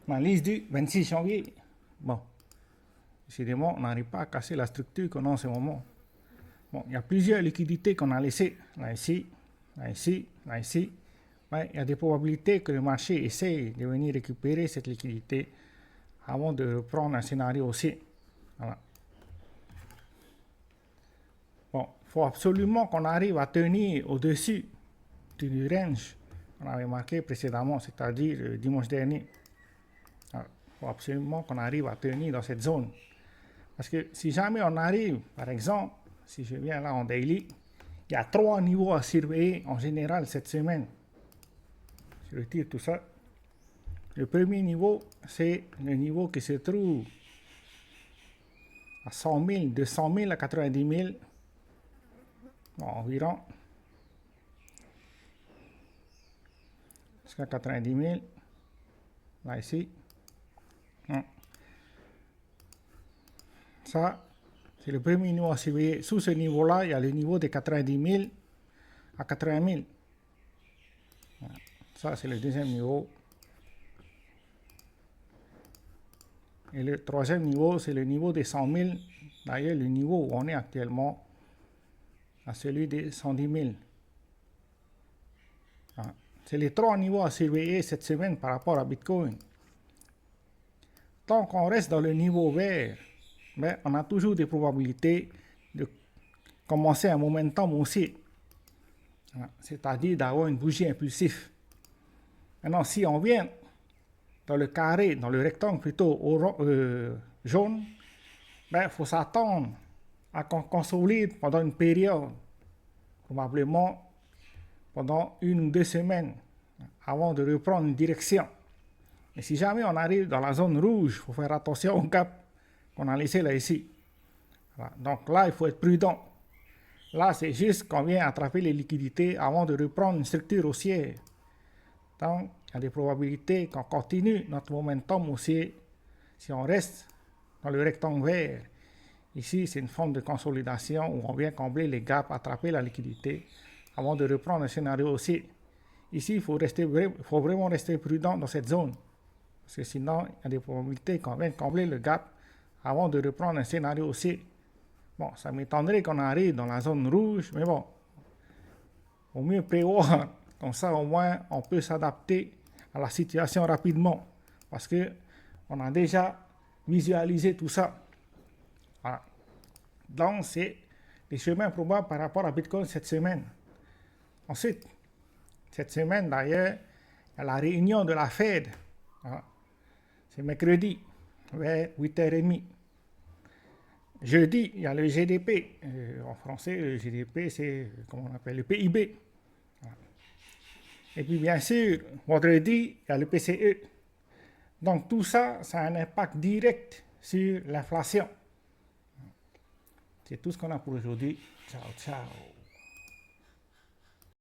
Analyse du 26 janvier. Bon, décidément, on n'arrive pas à casser la structure qu'on a en ce moment. Bon, il y a plusieurs liquidités qu'on a laissées, là ici, là ici, là ici. Ouais, il y a des probabilités que le marché essaye de venir récupérer cette liquidité avant de reprendre un scénario haussier. Voilà. Bon, il faut absolument qu'on arrive à tenir au-dessus du range qu'on avait marqué précédemment, c'est-à-dire dimanche dernier. Il faut absolument qu'on arrive à tenir dans cette zone. Parce que si jamais on arrive, par exemple, si je viens là en daily, il y a 3 niveaux à surveiller en général cette semaine. Je retire tout ça. Le premier niveau, c'est le niveau qui se trouve à 100 000, de 100 000 à 90 000, bon, environ, jusqu'à 90 000, là ici. Ça, c'est le premier niveau à surveiller. Sous ce niveau-là, il y a le niveau de 90 000 à 80 000. Ça, c'est le deuxième niveau. Et le troisième niveau, c'est le niveau des 100 000. D'ailleurs, le niveau où on est actuellement, à celui des 110 000. C'est les 3 niveaux à surveiller cette semaine par rapport à Bitcoin. Tant qu'on reste dans le niveau vert, ben, on a toujours des probabilités de commencer un momentum haussier. C'est-à-dire d'avoir une bougie impulsive. Maintenant, si on vient dans le carré, dans le rectangle plutôt jaune, il faut s'attendre à qu'on consolide pendant une période, probablement pendant 1 ou 2 semaines, avant de reprendre une direction. Et si jamais on arrive dans la zone rouge, il faut faire attention au gap qu'on a laissé là ici. Voilà. Donc là, il faut être prudent. Là, c'est juste qu'on vient attraper les liquidités avant de reprendre une structure haussière. Donc, il y a des probabilités qu'on continue notre momentum haussier si on reste dans le rectangle vert. Ici, c'est une forme de consolidation où on vient combler les gaps, attraper la liquidité avant de reprendre un scénario haussier. Ici, il faut vraiment rester prudent dans cette zone. Parce que sinon, il y a des probabilités qu'on vienne combler le gap avant de reprendre un scénario haussier. Bon, ça m'étonnerait qu'on arrive dans la zone rouge, mais bon, au mieux prévoir. Comme ça, au moins, on peut s'adapter à la situation rapidement. Parce que on a déjà visualisé tout ça. Voilà. Donc, c'est les chemins probables par rapport à Bitcoin cette semaine. Ensuite, cette semaine, d'ailleurs, il y a la réunion de la Fed. Voilà. C'est mercredi, vers 8h30. Jeudi, il y a le GDP. En français, le GDP, c'est, comment on appelle, le PIB. Voilà. Et puis, bien sûr, vendredi, il y a le PCE. Donc, tout ça, ça a un impact direct sur l'inflation. C'est tout ce qu'on a pour aujourd'hui. Ciao, ciao.